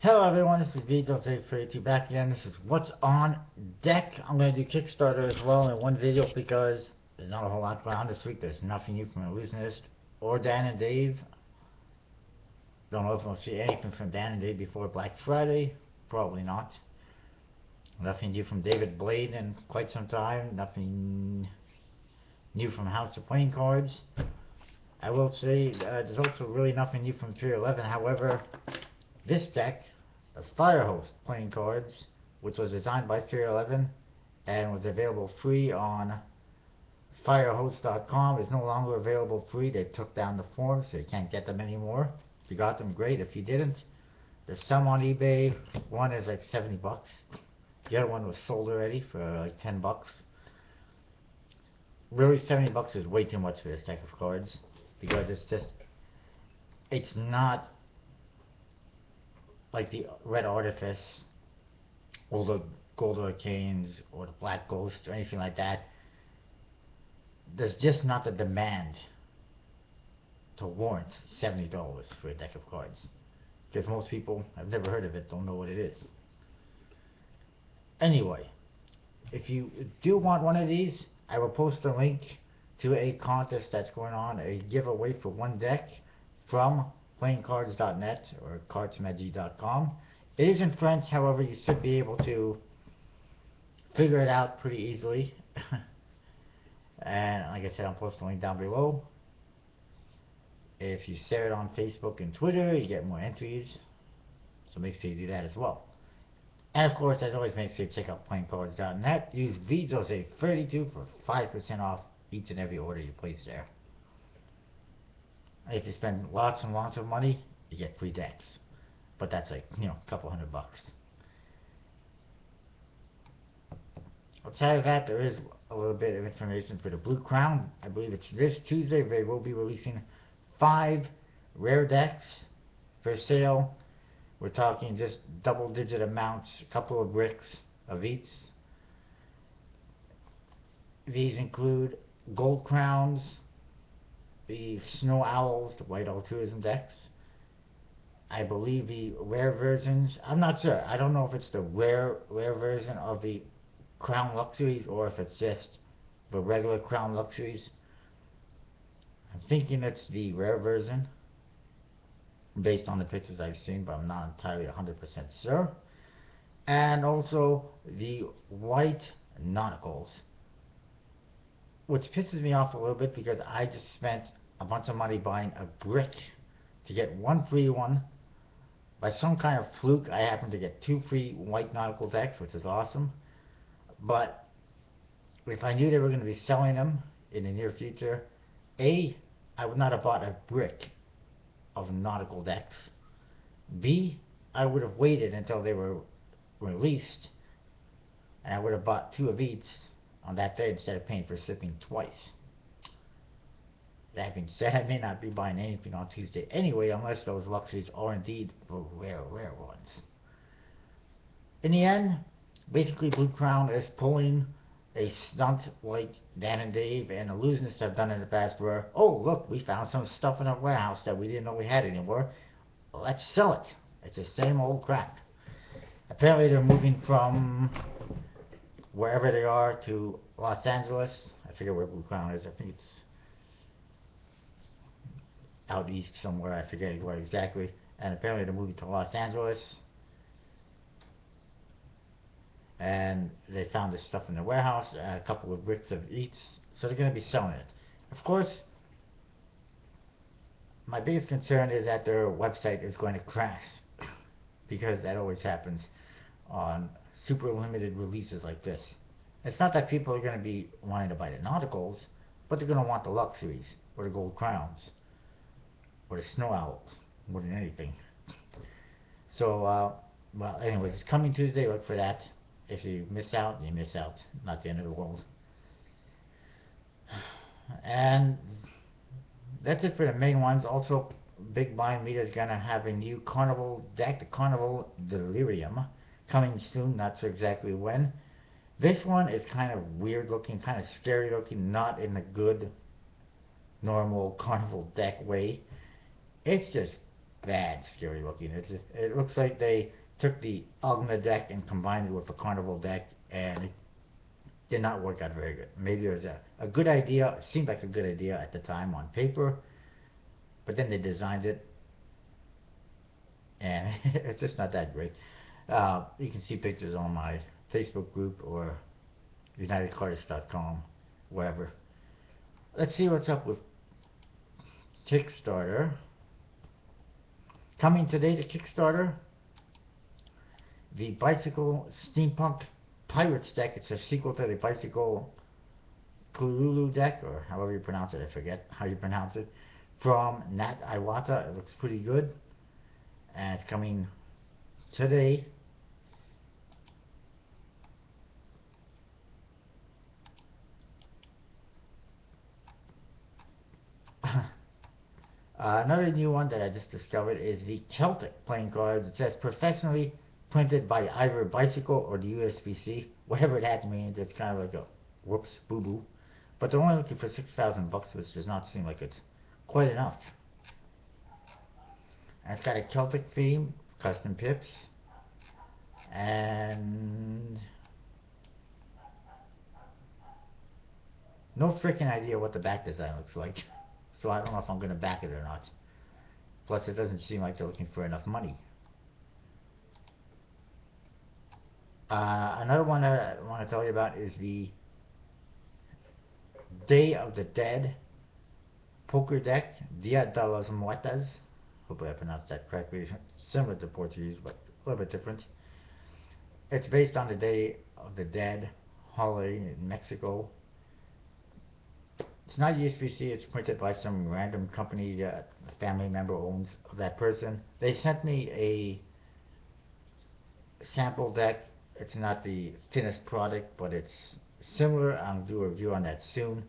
Hello everyone, this is VJose32 back again. This is what's on deck. I'm going to do Kickstarter as well in one video because there's not a whole lot going on this week. There's nothing new from Illusionist or Dan and Dave. Don't know if we'll see anything from Dan and Dave before Black Friday. Probably not. Nothing new from David Blade in quite some time. Nothing new from House of Playing Cards. I will say there's also really nothing new from 311. However, this deck of Firehost playing cards, which was designed by 311 and was available free on Firehost.com, is no longer available free. They took down the forums, so you can't get them anymore. If you got them, great. If you didn't, there's some on eBay. One is like 70 bucks. The other one was sold already for like 10 bucks. Really, 70 bucks is way too much for this deck of cards because it's not like the Red Artifice or the Gold Arcanes or the Black Ghost or anything like that. There's just not the demand to warrant $70 for a deck of cards, because most people have never heard of it, don't know what it is. Anyway, if you do want one of these, I will post a link to a contest that's going on, a giveaway for one deck from playingcards.net or cardsmagi.com. It is in French, however, you should be able to figure it out pretty easily. And like I said, I'll post a link down below. If you share it on Facebook and Twitter, you get more entries, so make sure you do that as well. And of course, as always, make sure you check out playingcards.net. Use VJose32 for 5% off each and every order you place there. If you spend lots and lots of money, you get free decks. But that's like, a couple $100. Outside of that, there is a little bit of information for the Blue Crown. I believe it's this Tuesday. They will be releasing 5 rare decks for sale. We're talking just double-digit amounts, a couple of bricks of each. These include Gold Crowns, the Snow Owls, the White Altruism decks. I believe the rare versions, I'm not sure. I don't know if it's the rare version of the Crown Luxuries or if it's just the regular Crown Luxuries. I'm thinking it's the rare version based on the pictures I've seen, but I'm not entirely 100% sure. And also the White Nauticals, which pisses me off a little bit because I just spent a bunch of money buying a brick to get one free one. By some kind of fluke, I happened to get 2 free White Nautical decks, which is awesome. But if I knew they were going to be selling them in the near future, A, I would not have bought a brick of nautical decks. B, I would have waited until they were released, and I would have bought 2 of each on that day instead of paying for shipping twice. That being said, I may not be buying anything on Tuesday anyway, unless those luxuries are indeed the rare ones. In the end, basically Blue Crown is pulling a stunt like Dan and Dave and Illusionists have done in the past, where, oh look, we found some stuff in our warehouse that we didn't know we had anymore. Let's sell it. It's the same old crap. Apparently they're moving from wherever they are to Los Angeles. I forget where Blue Crown is. I think it's out east somewhere. I forget where exactly. And apparently they're moving to Los Angeles. And they found this stuff in the warehouse, a couple of bricks of each. So they're going to be selling it. Of course, my biggest concern is that their website is going to crash, because that always happens on super limited releases like this. It's not that people are going to be wanting to buy the Nauticals, but they're going to want the Luxuries, or the Gold Crowns, or the Snow Owls, more than anything. So, well, anyways, it's coming Tuesday, look for that. If you miss out, you miss out. Not the end of the world. And that's it for the main ones. Also, Big Blind Media is going to have a new Carnival deck, the Carnival Delirium, coming soon, not sure exactly when. This one is kind of weird looking, kind of scary looking, not in a good, normal Carnival deck way. It's just bad, scary looking. It looks like they took the Ugma deck and combined it with the Carnival deck, and it did not work out very good. Maybe it was a good idea. It seemed like a good idea at the time on paper, but then they designed it, and it's just not that great. You can see pictures on my Facebook group or UnitedCardists.com, wherever. Let's see what's up with Kickstarter. Coming today to Kickstarter, the Bicycle Steampunk Pirates deck. It's a sequel to the Bicycle Kululu deck, or however you pronounce it. I forget how you pronounce it. From Nat Iwata. It looks pretty good. And it's coming today. Another new one that I just discovered is the Celtic playing cards. It says professionally printed by either Bicycle or the USBC. Whatever that means, it's kind of like a whoops, boo-boo. But they're only looking for $6,000, which does not seem like it's quite enough. And it's got a Celtic theme, custom pips, and no freaking idea what the back design looks like. So I don't know if I'm going to back it or not. Plus, it doesn't seem like they're looking for enough money. Another one that I want to tell you about is the Day of the Dead poker deck, Dia de los Muertos. Hopefully I pronounced that correctly. Similar to Portuguese, but a little bit different. It's based on the Day of the Dead holiday in Mexico. It's not USBC, it's printed by some random company that a family member owns of that person. They sent me a sample deck. It's not the finished product, but it's similar. I'll do a review on that soon.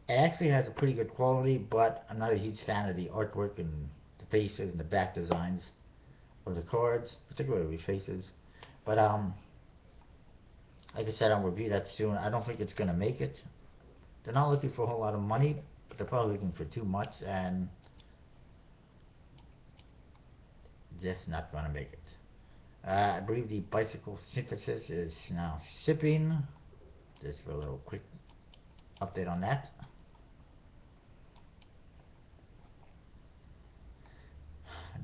It actually has a pretty good quality, but I'm not a huge fan of the artwork and the faces and the back designs of the cards, particularly faces. But like I said, I'll review that soon. I don't think it's going to make it. They're not looking for a whole lot of money, but they're probably looking for too much, and just not going to make it. I believe the Bicycle Synthesis is now shipping. Just for a little quick update on that.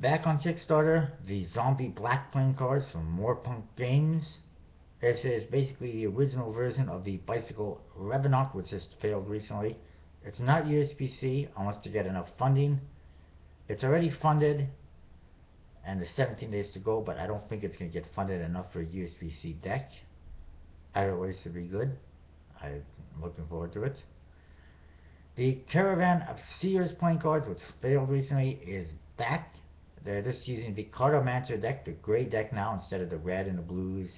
Back on Kickstarter, the Zombie Black playing cards from Moorpunk Games. This is basically the original version of the Bicycle Revenant, which just failed recently. It's not USBC unless you get enough funding. It's already funded, and there's 17 days to go, but I don't think it's going to get funded enough for a USBC deck. Either way should be good. I'm looking forward to it. The Caravan of Seers playing cards, which failed recently, is back. They're just using the Cartomancer deck, the gray deck now, instead of the red and the blues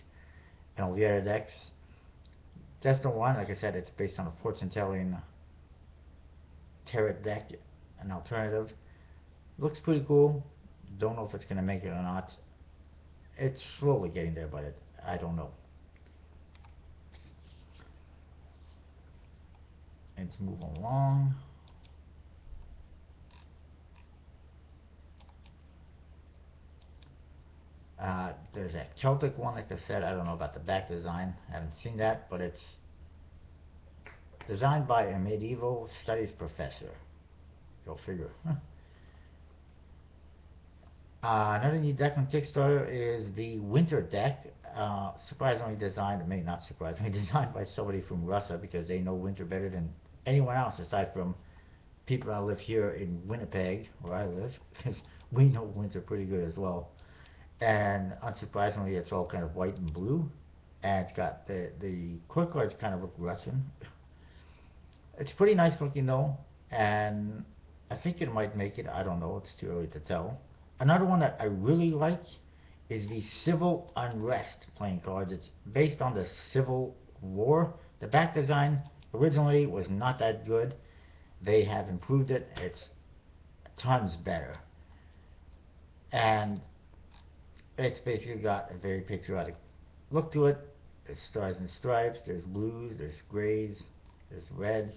and all the other decks. Just the one, like I said, it's based on a fortune-telling tarot deck, an alternative. Looks pretty cool. Don't know if it's going to make it or not. It's slowly getting there, but I don't know. Let's move along. There's that Celtic one, like I said. I don't know about the back design. I haven't seen that, but it's designed by a medieval studies professor. Go figure. Another new deck on Kickstarter is the Winter deck. Surprisingly designed, maybe not surprisingly, designed by somebody from Russia, because they know winter better than anyone else aside from people that live here in Winnipeg, where I live, because we know winter pretty good as well. And unsurprisingly, it's all kind of white and blue, and it's got the core cards kind of look Russian. It's pretty nice looking though, and I think it might make it. I don't know, it's too early to tell. Another one that I really like is the Civil Unrest playing cards. It's based on the Civil War. The back design originally was not that good. They have improved it. It's tons better. And it's basically got a very patriotic look to it. There's stars and stripes, there's blues, there's grays, there's reds.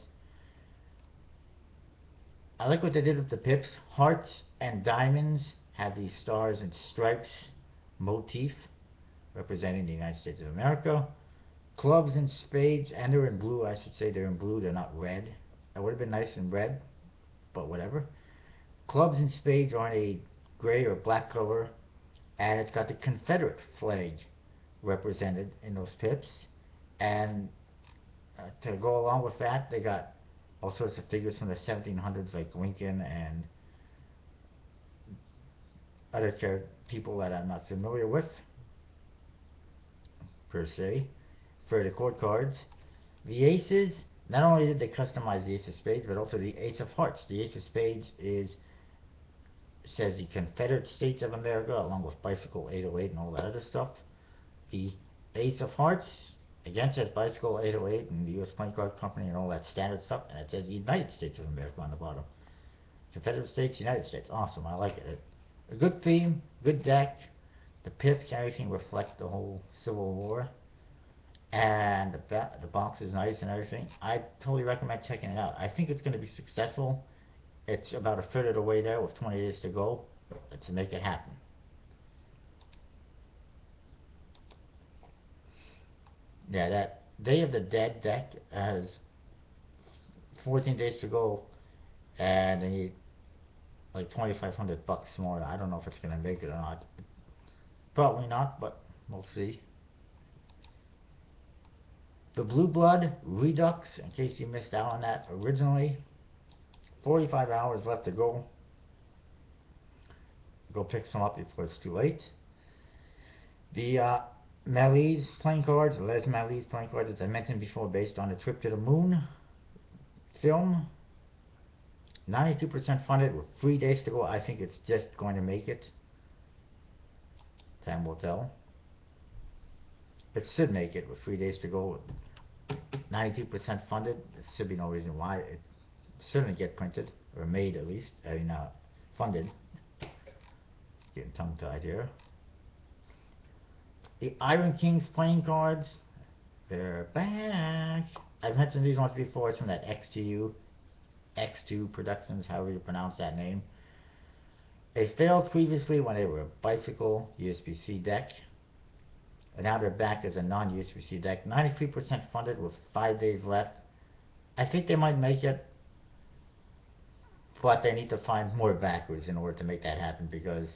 I like what they did with the pips. Hearts and diamonds have these stars and stripes motif representing the United States of America. Clubs and spades, and they're in blue. I should say they're in blue. They're not red. That would have been nice in red, but whatever. Clubs and spades are on a gray or black cover, and it's got the Confederate flag represented in those pips. And to go along with that, they got all sorts of figures from the 1700s, like Lincoln and other people that I'm not familiar with, per se. For the court cards, the aces, not only did they customize the ace of spades, but also the ace of hearts. The ace of spades says the Confederate States of America, along with Bicycle 808 and all that other stuff. The ace of hearts, again, says Bicycle 808 and the U.S. Playing Card Company and all that standard stuff, and it says the United States of America on the bottom. Confederate States, United States. Awesome, I like it. A good theme, good deck. The pips, everything reflects the whole Civil War. And the box is nice and everything. I totally recommend checking it out. I think it's going to be successful. It's about a third of the way there with 20 days to go. Let's make it happen. Yeah, that Day of the Dead deck has 14 days to go, and they need like $2,500 more. I don't know if it's going to make it or not. Probably not, but we'll see. The Blue Blood Redux, in case you missed out on that originally, 45 hours left to go. Go pick some up before it's too late. The Malise playing cards, Les Malise playing cards, as I mentioned before, based on the Trip to the Moon film. 92% funded with 3 days to go. I think it's just going to make it. Time will tell. It should make it with 3 days to go. 92% funded. There should be no reason why. It shouldn't get printed, or made at least. I mean, funded. Getting tongue-tied here. The Iron Kings playing cards. They're back. I've mentioned these ones before. It's from that X2 Productions, however you pronounce that name. They failed previously when they were a Bicycle USB-C deck. And now they're back as a non-USB-C deck. 93% funded with 5 days left. I think they might make it, but they need to find more backers in order to make that happen, because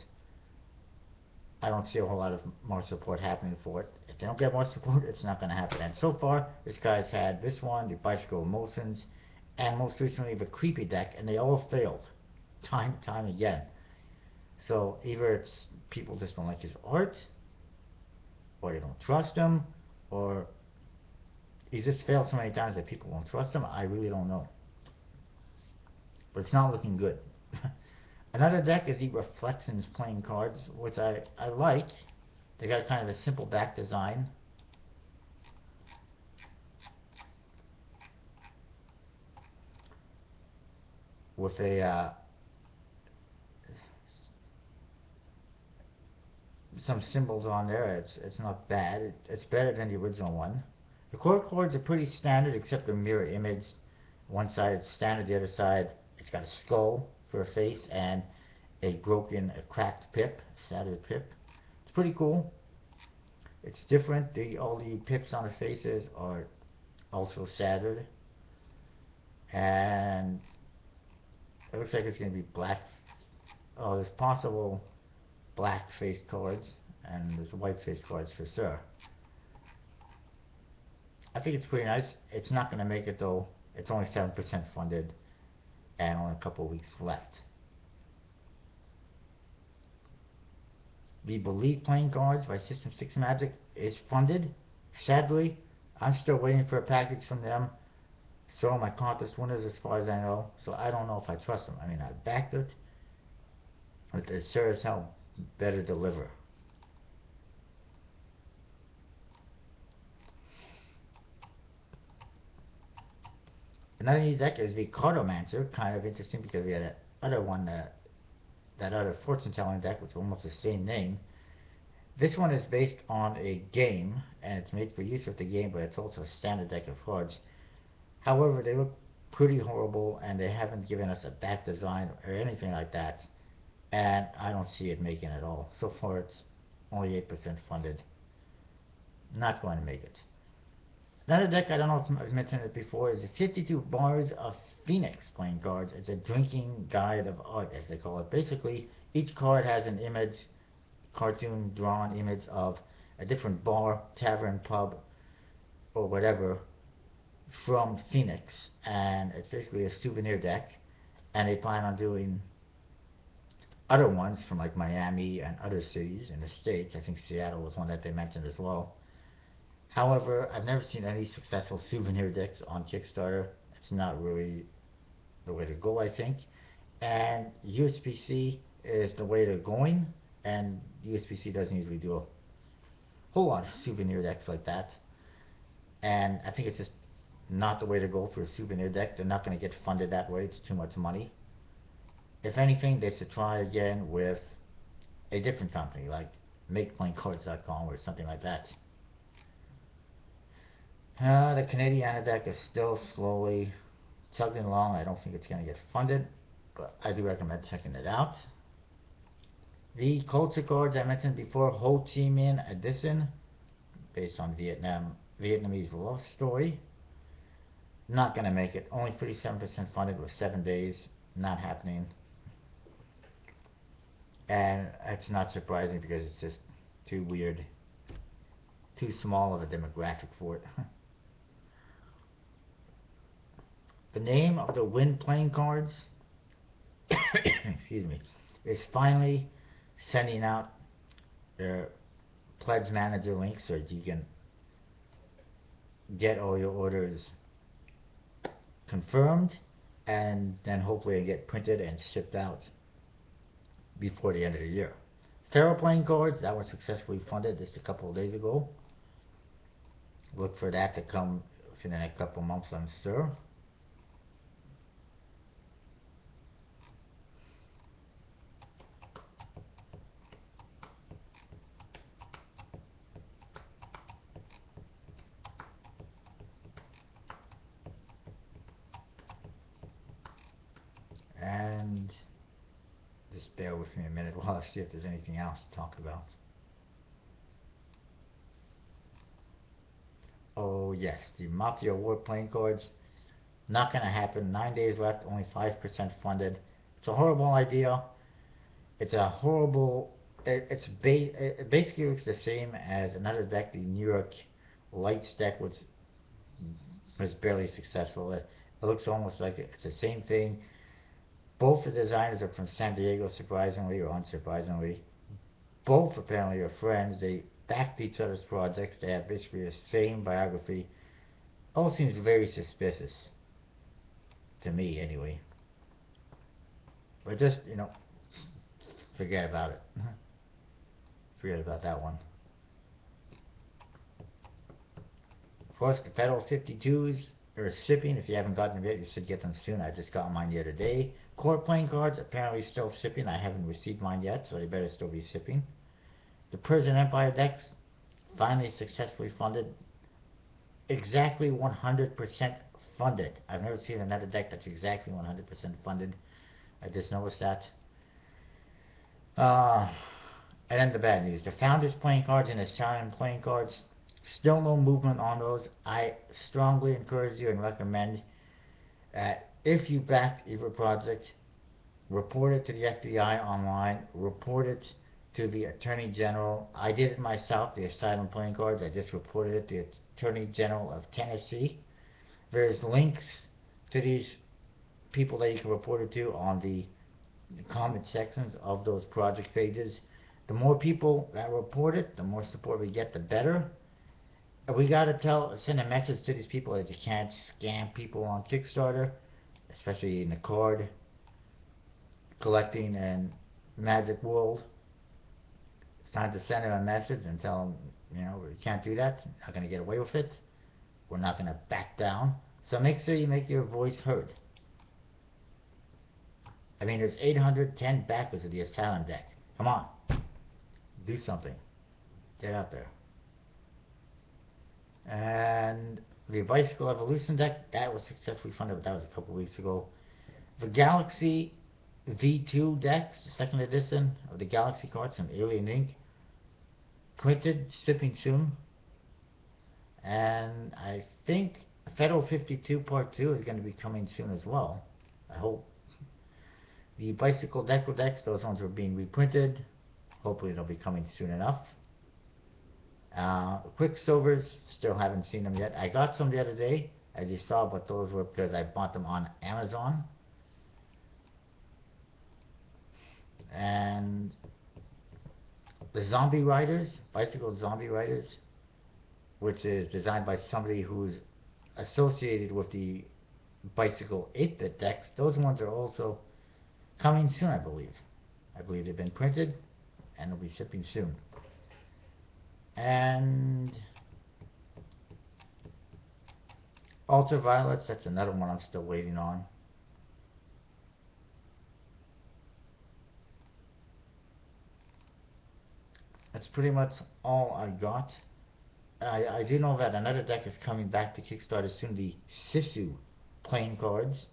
I don't see a whole lot of more support happening for it. If they don't get more support, it's not going to happen. And so far, this guy's had this one, the Bicycle Emulsions, and most recently the Creepy deck, and they all failed. Time again. So either it's people just don't like his art, or they don't trust him, or he's just failed so many times that people won't trust him. I really don't know. But it's not looking good. Another deck is the Reflections playing cards, which I like. They got kind of a simple back design. With a some symbols on there. It's not bad. It's better than the original one. The core cards are pretty standard, except the mirror image. One side it's standard, the other side it's got a skull for a face and a cracked pip, shattered pip. It's pretty cool. It's different. All the pips on the faces are also shattered, and it looks like it's going to be black. Oh, there's possible black face cards, and there's white face cards for sure. I think it's pretty nice. It's not going to make it though. It's only 7% funded, and only a couple of weeks left. The Believe playing cards by System 6 Magic is funded. Sadly, I'm still waiting for a package from them. So my contest winners, as far as I know. So I don't know if I trust them. I mean, I backed it, but it sure as hell better deliver. Another new deck is the Cartomancer. Kind of interesting because we had that other one, that other fortune telling deck, which is almost the same name. This one is based on a game, and it's made for use with the game, but it's also a standard deck of cards. However, they look pretty horrible, and they haven't given us a back design or anything like that. And I don't see it making at all. So far, it's only 8% funded. Not going to make it. Another deck, I don't know if I've mentioned it before, is the 52 Bars of Phoenix playing cards. It's a drinking guide of art, as they call it. Basically, each card has an image, cartoon drawn image of a different bar, tavern, pub, or whatever from Phoenix, and it's basically a souvenir deck. And they plan on doing other ones from like Miami and other cities in the States. I think Seattle was one that they mentioned as well. However, I've never seen any successful souvenir decks on Kickstarter. It's not really the way to go, I think. And USPC is the way they're going, and USPC doesn't usually do a whole lot of souvenir decks like that. And I think it's just not the way to go for a souvenir deck. They're not going to get funded that way. It's too much money. If anything, they should try again with a different company, like MakePlayingCards.com or something like that. The Canadiana deck is still slowly chugging along. I don't think it's going to get funded, but I do recommend checking it out. The culture cards I mentioned before, Ho Chi Minh Edition, based on Vietnamese love story. Not going to make it. Only 37% funded with 7 days. Not happening. And it's not surprising because it's just too weird. Too small of a demographic for it. The name of the Wind playing cards, excuse me, is finally sending out their pledge manager link so that you can get all your orders confirmed, and then hopefully get printed and shipped out before the end of the year. Pharaoh playing cards, that was successfully funded just a couple of days ago. Look for that to come within the next couple of months, I'm sure. And just bear with me a minute while I see if there's anything else to talk about. Oh yes, the Mafia War playing cards. Not going to happen. 9 days left, only 5% funded. It's a horrible idea. It's a horrible... It basically looks the same as another deck, the New York Lights deck, which was barely successful. It looks almost like it's the same thing. Both the designers are from San Diego, surprisingly or unsurprisingly. Both apparently are friends. They backed each other's projects. They have basically the same biography. All seems very suspicious. To me, anyway. But just, forget about it. Forget about that one. Of course, the Federal 52s are shipping. If you haven't gotten them yet, you should get them soon. I just got mine the other day. Core playing cards apparently still shipping. I haven't received mine yet, so they better still be shipping. The Persian Empire decks finally successfully funded. Exactly 100% funded. I've never seen another deck that's exactly 100% funded. I just noticed that. And then the bad news. The Founders playing cards and the Shaman playing cards, still no movement on those. I strongly encourage you and recommend that if you backed either project, report it to the FBI online, report it to the Attorney General. I did it myself, the Asylum playing cards. I just reported it to the Attorney General of Tennessee. There's links to these people that you can report it to on the comment sections of those project pages. The more people that report it, the more support we get, the better. And we gotta send a message to these people that you can't scam people on Kickstarter, especially in the card collecting and magic world. It's time to send them a message and tell them, we can't do that. You're not gonna get away with it. We're not gonna back down. So make sure you make your voice heard. I mean, there's 810 backers of the Asylum deck. Come on. Do something. Get out there. And The Bicycle Evolution deck, that was successfully funded, but that was a couple weeks ago. The Galaxy V2 decks, the second edition of the Galaxy cards from Alien Inc. Printed, shipping soon. And I think Federal 52 Part 2 is going to be coming soon as well. I hope. The Bicycle Deco decks, those ones are being reprinted. Hopefully they'll be coming soon enough. Quicksilvers, still haven't seen them yet. I got some the other day, as you saw, but those were because I bought them on Amazon. And the Zombie Riders, Bicycle Zombie Riders, which is designed by somebody who's associated with the Bicycle 8-bit decks. Those ones are also coming soon, I believe. I believe they've been printed and they'll be shipping soon. And Ultraviolets, that's another one I'm still waiting on. That's pretty much all I got. I do know that another deck is coming back to Kickstarter soon, the Sisu playing cards.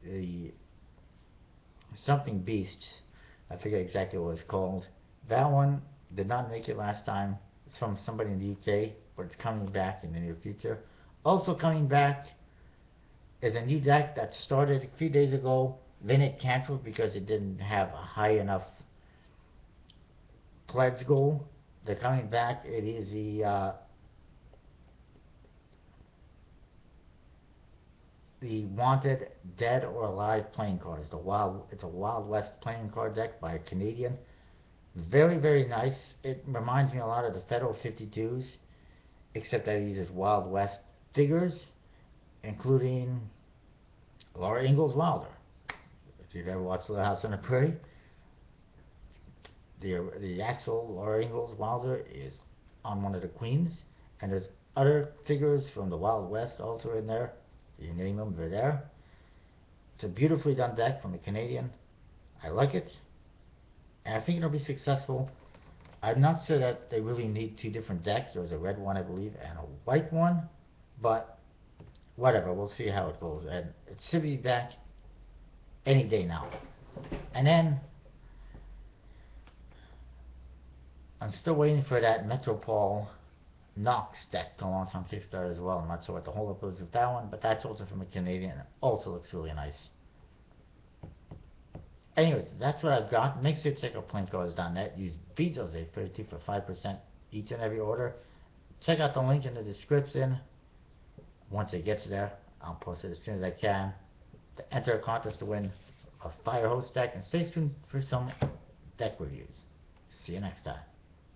The something Beasts, I forget exactly what it's called. That one did not make it last time. It's from somebody in the UK, but it's coming back in the near future. Also coming back is a new deck that started a few days ago, then it canceled because it didn't have a high enough pledge goal. They're coming back. It is the Wanted Dead or Alive playing cards. It's a Wild West playing card deck by a Canadian. Very, very nice. It reminds me a lot of the Federal 52s, except that it uses Wild West figures, including Laura Ingalls Wilder. If you've ever watched Little House on the Prairie, the actual Laura Ingalls Wilder is on one of the queens, and there's other figures from the Wild West also in there. You name them, they're there. It's a beautifully done deck from a Canadian. I like it, and I think it'll be successful. I'm not sure that they really need two different decks. There's a red one, I believe, and a white one, but whatever, we'll see how it goes. And it should be back any day now. And then I'm still waiting for that Metropole Nox deck to launch on Kickstarter as well. I'm not sure what the holdup is with that one, but that's also from a Canadian and it also looks really nice. Anyways, that's what I've got. Make sure to check out PlayingCards.net. Use BJose32 for 5% each and every order. Check out the link in the description. Once it gets there, I'll post it as soon as I can. To enter a contest to win a Firehose deck, and stay tuned for some deck reviews. See you next time.